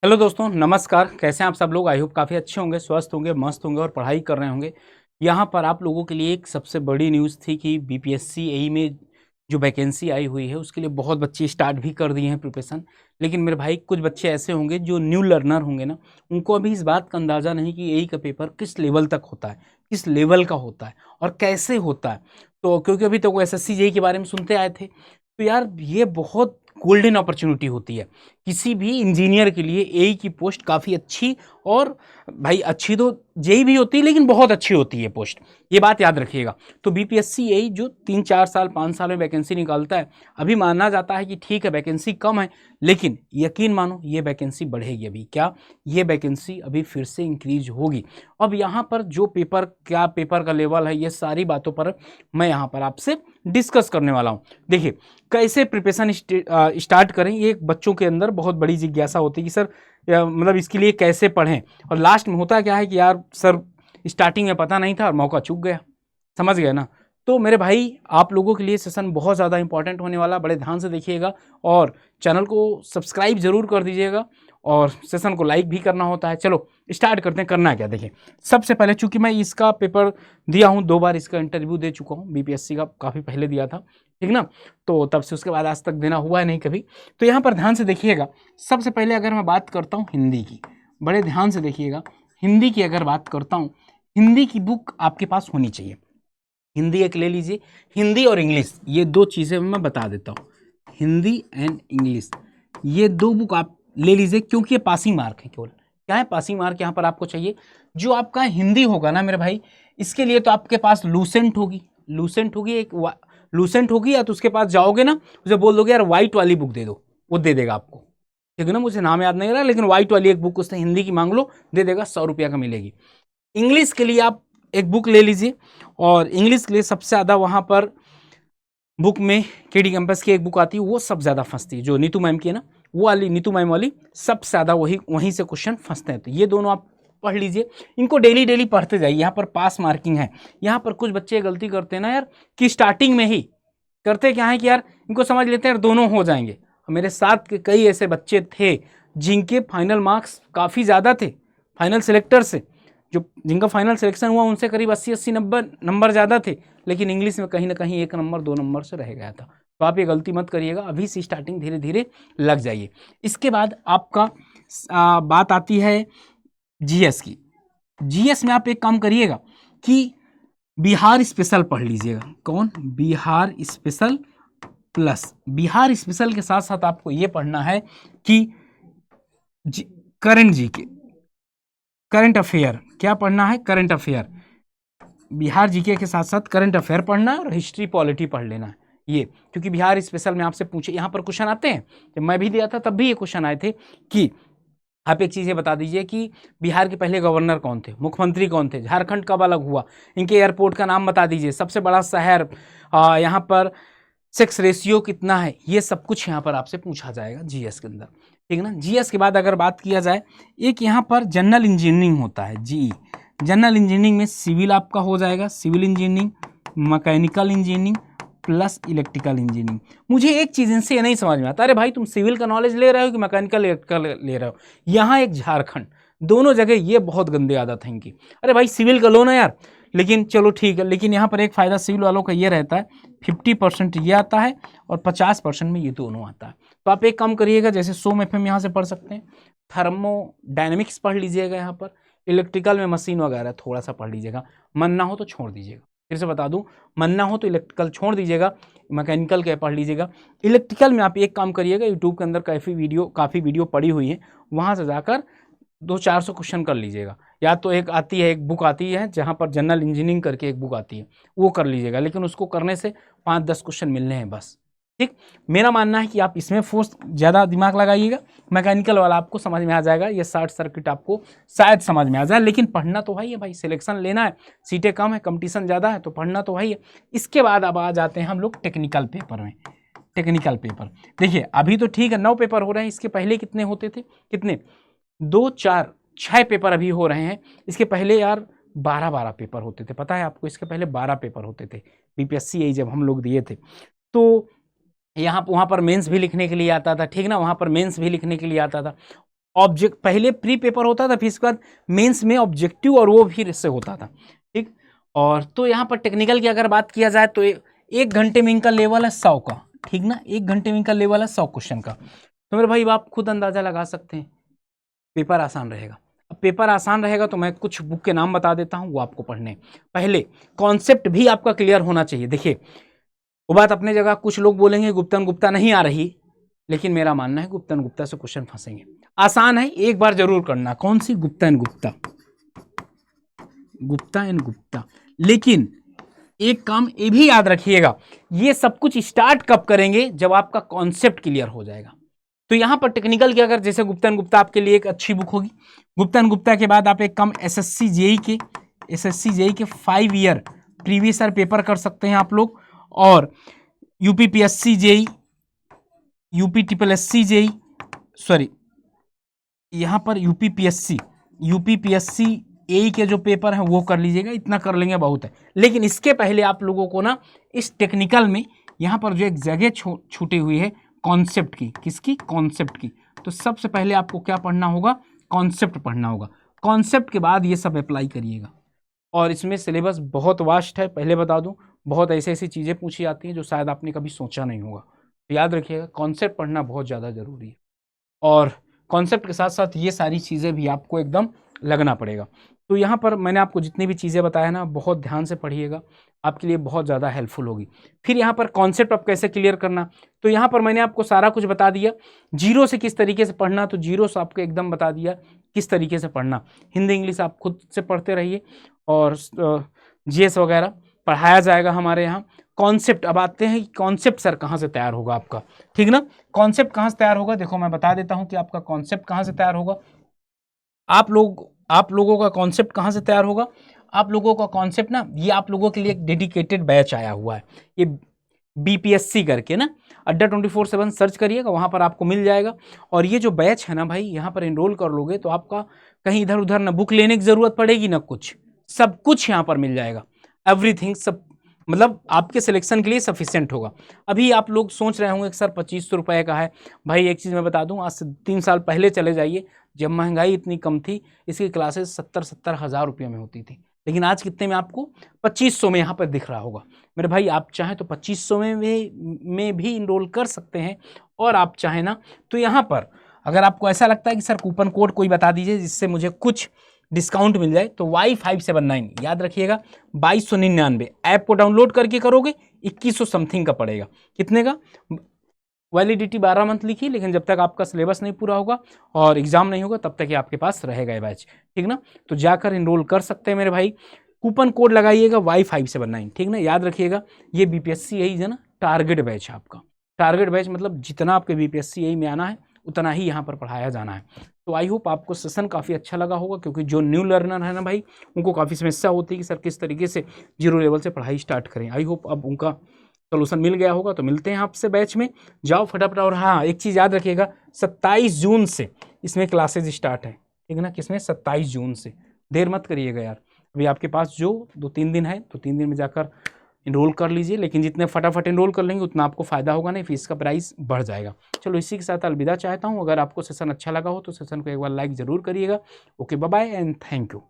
Hello दोस्तों, नमस्कार। कैसे हैं आप सब लोग? आई होप काफ़ी अच्छे होंगे, स्वस्थ होंगे, मस्त होंगे और पढ़ाई कर रहे होंगे। यहाँ पर आप लोगों के लिए एक सबसे बड़ी न्यूज़ थी कि बीपीएससी एई में जो वैकेंसी आई हुई है उसके लिए बहुत बच्चे स्टार्ट भी कर दिए हैं प्रिपरेशन। लेकिन मेरे भाई कुछ बच्चे ऐसे होंगे जो न्यू लर्नर होंगे ना, उनको अभी इस बात का अंदाज़ा नहीं कि एई का पेपर किस लेवल तक होता है, किस लेवल का होता है और कैसे होता है। तो क्योंकि अभी तक वो एसएससी जेई के बारे में सुनते आए थे, तो यार ये बहुत गोल्डन अपॉर्चुनिटी होती है किसी भी इंजीनियर के लिए। एई की पोस्ट काफ़ी अच्छी और भाई अच्छी तो जेई भी होती है, लेकिन बहुत अच्छी होती है पोस्ट, ये बात याद रखिएगा। तो बीपीएससी एई जो 3-4 साल 5 साल में वैकेंसी निकालता है, अभी माना जाता है कि ठीक है वैकेंसी कम है, लेकिन यकीन मानो ये वैकेंसी बढ़ेगी। अभी क्या, ये वैकेंसी अभी फिर से इंक्रीज होगी। अब यहाँ पर जो पेपर, क्या पेपर का लेवल है, ये सारी बातों पर मैं यहाँ पर आपसे डिस्कस करने वाला हूँ। देखिए, कैसे प्रिपरेशन स्टार्ट करें, ये एक बच्चों के अंदर बहुत बड़ी जिज्ञासा होती है कि सर मतलब इसके लिए कैसे पढ़ें। और लास्ट में होता क्या है कि यार सर स्टार्टिंग में पता नहीं था और मौका चूक गया। समझ गए ना? तो मेरे भाई आप लोगों के लिए सेशन बहुत ज़्यादा इंपॉर्टेंट होने वाला, बड़े ध्यान से देखिएगा और चैनल को सब्सक्राइब जरूर कर दीजिएगा और सेशन को लाइक भी करना होता है। चलो स्टार्ट करते हैं। करना क्या, देखिए सबसे पहले, चूंकि मैं इसका पेपर दिया हूँ, 2 बार इसका इंटरव्यू दे चुका हूँ, बीपीएससी का काफ़ी पहले दिया था, ठीक ना? तो तब से उसके बाद आज तक देना हुआ है नहीं कभी। तो यहाँ पर ध्यान से देखिएगा। सबसे पहले अगर मैं बात करता हूँ हिंदी की, बड़े ध्यान से देखिएगा। हिंदी की अगर बात करता हूँ, हिंदी की बुक आपके पास होनी चाहिए। हिंदी एक ले लीजिए, हिंदी और इंग्लिश, ये 2 चीज़ें मैं बता देता हूँ। हिंदी एंड इंग्लिश, ये 2 बुक आप ले लीजिए, क्योंकि ये पासिंग मार्क है केवल। क्या है? पासिंग मार्क यहाँ पर आपको चाहिए। जो आपका हिंदी होगा ना मेरे भाई, इसके लिए तो आपके पास लूसेंट होगी, लूसेंट होगी एक लूसेंट होगी, या तो उसके पास जाओगे ना, उसे बोल दोगे यार वाइट वाली बुक दे दो, वो दे देगा आपको। ठीक है ना? मुझे नाम याद नहीं रहा, लेकिन वाइट वाली एक बुक उसने हिंदी की मांग लो, दे देगा, 100 रुपया का मिलेगी। इंग्लिश के लिए आप एक बुक ले लीजिए, और इंग्लिश के लिए सबसे ज़्यादा वहाँ पर बुक में केडी कैंपस की एक बुक आती है, वो सब ज़्यादा फंसती है, जो नीतू मैम की है ना, वो वाली नीतू मैम वाली, सबसे ज़्यादा वहीं से क्वेश्चन फंसते हैं। तो ये दोनों आप पढ़ लीजिए, इनको डेली डेली पढ़ते जाइए। यहाँ पर पास मार्किंग है। यहाँ पर कुछ बच्चे गलती करते हैं ना यार, कि स्टार्टिंग में ही करते क्या है कि यार इनको समझ लेते हैं यार दोनों हो जाएंगे। मेरे साथ के कई ऐसे बच्चे थे जिनके फाइनल मार्क्स काफ़ी ज़्यादा थे फाइनल सेलेक्टर से, जो जिनका फाइनल सिलेक्शन हुआ उनसे करीब 80-90 नंबर ज़्यादा थे, लेकिन इंग्लिश में कहीं ना कहीं 1 नंबर 2 नंबर से रह गया था। तो आप ये गलती मत करिएगा, अभी से स्टार्टिंग धीरे धीरे लग जाइए। इसके बाद आपका बात आती है जीएस की। जीएस में आप एक काम करिएगा कि बिहार स्पेशल पढ़ लीजिएगा। कौन? Bihar special plus. Bihar special के साथ साथ आपको ये पढ़ना है कि करंट जीके, करंट अफेयर, क्या पढ़ना है? Current affair. बिहार जीके के साथ साथ करंट अफेयर पढ़ना है और हिस्ट्री पॉलिटी पढ़ लेना है। ये क्योंकि बिहार स्पेशल में आपसे पूछे, यहाँ पर क्वेश्चन आते हैं, जब मैं भी दिया था तब भी ये क्वेश्चन आए थे कि आप एक चीज़ ये बता दीजिए कि बिहार के पहले गवर्नर कौन थे, मुख्यमंत्री कौन थे, झारखंड कब अलग हुआ, इनके एयरपोर्ट का नाम बता दीजिए, सबसे बड़ा शहर, यहाँ पर सेक्स रेशियो कितना है, ये सब कुछ यहाँ पर आपसे पूछा जाएगा जीएस के अंदर। ठीक है ना? जीएस के बाद अगर बात किया जाए, एक यहाँ पर जनरल इंजीनियरिंग होता है, जी। जनरल इंजीनियरिंग में सिविल आपका हो जाएगा, civil engineering, mechanical engineering plus electrical engineering. मुझे एक चीज़ इनसे ये नहीं समझ में आता, अरे भाई तुम सिविल का नॉलेज ले रहे हो कि मैकेनिकल इलेक्ट्रिकल ले रहे हो? यहाँ एक झारखंड, दोनों जगह ये बहुत गंदे आदत है इनकी। अरे भाई सिविल का लो ना यार, लेकिन चलो ठीक है, लेकिन यहाँ पर एक फ़ायदा सिविल वालों का ये रहता है, 50% ये आता है और 50% में ये दोनों आता है। तो आप एक काम करिएगा, जैसे सोम एफएम यहाँ से पढ़ सकते हैं, थर्मोडायनेमिक्स पढ़ लीजिएगा, यहाँ पर इलेक्ट्रिकल में मशीन वगैरह थोड़ा सा पढ़ लीजिएगा, मन ना हो तो छोड़ दीजिएगा। फिर से बता दूं, मन ना हो तो इलेक्ट्रिकल छोड़ दीजिएगा, मैकेनिकल के पढ़ लीजिएगा। इलेक्ट्रिकल में आप एक काम करिएगा, यूट्यूब के अंदर काफ़ी वीडियो पड़ी हुई है, वहाँ से जाकर 200-400 क्वेश्चन कर लीजिएगा। या तो एक आती है, एक बुक आती है जहाँ पर जनरल इंजीनियरिंग करके एक बुक आती है, वो कर लीजिएगा, लेकिन उसको करने से 5-10 क्वेश्चन मिलने हैं बस। ठीक, मेरा मानना है कि आप इसमें फोर्स ज़्यादा दिमाग लगाइएगा, मैकेनिकल वाला आपको समझ में आ जाएगा, ये शॉर्ट सर्किट आपको शायद समझ में आ जाए, लेकिन पढ़ना तो भाई है भाई, सिलेक्शन लेना है, सीटें कम है, कंपटीशन ज़्यादा है, तो पढ़ना तो भाई है। इसके बाद अब आ जाते हैं हम लोग टेक्निकल पेपर में। टेक्निकल पेपर देखिए, अभी तो ठीक है 9 पेपर हो रहे हैं, इसके पहले कितने होते थे? कितने? 2-4-6 पेपर अभी हो रहे हैं। इसके पहले यार 12-12 पेपर होते थे, पता है आपको? इसके पहले 12 पेपर होते थे बीपीएससी यही जब हम लोग दिए थे। तो यहाँ वहाँ पर मेंस भी लिखने के लिए आता था, ठीक ना? वहाँ पर मेंस भी लिखने के लिए आता था। ऑब्जेक्ट पहले प्री पेपर होता था, फिर इसके बाद मेंस में ऑब्जेक्टिव और वो फिर इससे होता था, ठीक। और तो यहाँ पर टेक्निकल की अगर बात किया जाए तो 1 घंटे में इनका लेवल है 100 का, ठीक ना, 1 घंटे में इनका लेवल है 100 क्वेश्चन का। तो मेरे भाई आप खुद अंदाजा लगा सकते हैं पेपर आसान रहेगा। अब पेपर आसान रहेगा तो मैं कुछ बुक के नाम बता देता हूँ, वो आपको पढ़ने। पहले कॉन्सेप्ट भी आपका क्लियर होना चाहिए। देखिए वो बात अपने जगह, कुछ लोग बोलेंगे गुप्तन गुप्ता नहीं आ रही, लेकिन मेरा मानना है गुप्तन गुप्ता से क्वेश्चन फंसेंगे। आसान है, एक बार जरूर करना। कौन सी? Gupta and Gupta, Gupta and Gupta. लेकिन एक काम ये भी याद रखिएगा, ये सब कुछ स्टार्ट कब करेंगे? जब आपका कॉन्सेप्ट क्लियर हो जाएगा। तो यहां पर टेक्निकल की अगर जैसे गुप्ता एंड गुप्ता आपके लिए एक अच्छी बुक होगी। गुप्ता एंड गुप्ता के बाद आप एक काम एसएससी जेई के 5 ईयर प्रीवियस ईयर पेपर कर सकते हैं आप लोग। और यूपीपीएससी जेई, यूपीट्रिपलएससी जेई, सॉरी यहां पर यूपीपीएससी ए के जो पेपर हैं वो कर लीजिएगा, इतना कर लेंगे बहुत है। लेकिन इसके पहले आप लोगों को ना इस टेक्निकल में यहाँ पर जो एक जगह छूटी हुई है कॉन्सेप्ट की, किसकी? कॉन्सेप्ट की। तो सबसे पहले आपको क्या पढ़ना होगा? कॉन्सेप्ट पढ़ना होगा। कॉन्सेप्ट के बाद ये सब अप्लाई करिएगा। और इसमें सिलेबस बहुत वास्ट है, पहले बता दूं, बहुत ऐसी ऐसी चीज़ें पूछी जाती हैं जो शायद आपने कभी सोचा नहीं होगा। तो याद रखिएगा कॉन्सेप्ट पढ़ना बहुत ज़्यादा ज़रूरी है। और कॉन्सेप्ट के साथ साथ ये सारी चीज़ें भी आपको एकदम लगना पड़ेगा। तो यहाँ पर मैंने आपको जितनी भी चीज़ें बताया ना, बहुत ध्यान से पढ़िएगा, आपके लिए बहुत ज़्यादा हेल्पफुल होगी। फिर यहाँ पर कॉन्सेप्ट आप कैसे क्लियर करना, तो यहाँ पर मैंने आपको सारा कुछ बता दिया। जीरो से किस तरीके से पढ़ना, तो जीरो से आपको एकदम बता दिया किस तरीके से पढ़ना। हिंदी इंग्लिश आप खुद से पढ़ते रहिए और जीएस वगैरह पढ़ाया जाएगा हमारे यहाँ। कॉन्सेप्ट, अब आते हैं कॉन्सेप्ट सर कहाँ से तैयार होगा आपका, ठीक ना। कॉन्सेप्ट कहाँ से तैयार होगा, देखो मैं बता देता हूँ कि आपका कॉन्सेप्ट कहाँ से तैयार होगा। आप लोगों का कॉन्सेप्ट कहाँ से तैयार होगा? आप लोगों का कॉन्सेप्ट ना, ये आप लोगों के लिए एक डेडिकेटेड बैच आया हुआ है, ये बीपीएससी करके ना, अड्डा 24/7 सर्च करिएगा, वहाँ पर आपको मिल जाएगा। और ये जो बैच है ना भाई, यहाँ पर एनरोल कर लोगे तो आपका कहीं इधर उधर ना बुक लेने की ज़रूरत पड़ेगी ना कुछ, सब कुछ यहाँ पर मिल जाएगा। एवरीथिंग, सब मतलब आपके सिलेक्शन के लिए सफिशिएंट होगा। अभी आप लोग सोच रहे होंगे कि सर 2500 रुपये का है। भाई एक चीज़ मैं बता दूं, आज से 3 साल पहले चले जाइए, जब महंगाई इतनी कम थी, इसकी क्लासेस 70-70 हज़ार रुपये में होती थी। लेकिन आज कितने में आपको? 2500 में यहाँ पर दिख रहा होगा। मेरे भाई आप चाहें तो 2500 में भी इनरोल कर सकते हैं। और आप चाहें ना तो यहाँ पर अगर आपको ऐसा लगता है कि सर कूपन कोड कोई बता दीजिए जिससे मुझे कुछ डिस्काउंट मिल जाए, तो Y579 याद रखिएगा, 2299 ऐप को डाउनलोड करके करोगे 2100 समथिंग का पड़ेगा। कितने का? वैलिडिटी 12 मंथ लिखी, लेकिन जब तक आपका सिलेबस नहीं पूरा होगा और एग्जाम नहीं होगा तब तक ही आपके पास रहेगा ये बैच, ठीक ना। तो जाकर इनरोल कर सकते हैं मेरे भाई। कूपन कोड लगाइएगा Y579, ठीक ना। याद रखिएगा ये बीपीएससी यही है ना, टारगेट बैच है आपका। टारगेट बैच मतलब जितना आपके बीपीएससी यही में आना है उतना ही यहाँ पर पढ़ाया जाना है। तो आई होप आपको सेशन काफ़ी अच्छा लगा होगा, क्योंकि जो न्यू लर्नर है ना भाई, उनको काफ़ी समस्या होती है कि सर किस तरीके से जीरो लेवल से पढ़ाई स्टार्ट करें। आई होप अब उनका सोल्यूशन मिल गया होगा। तो मिलते हैं आपसे बैच में, जाओ फटाफट। और हाँ, एक चीज़ याद रखिएगा, 27 जून से इसमें क्लासेज स्टार्ट है, ठीक है ना। किसमें? 27 जून से। देर मत करिएगा यार, अभी आपके पास जो 2-3 दिन है, तो 3 दिन में जाकर इनरोल कर लीजिए। लेकिन जितने फटाफट इनरोल कर लेंगे उतना आपको फ़ायदा होगा, नहीं फीस का प्राइस बढ़ जाएगा। चलो इसी के साथ अलविदा चाहता हूँ। अगर आपको सेशन अच्छा लगा हो तो सेशन को एक बार लाइक ज़रूर करिएगा। Okay, bye bye and thank you.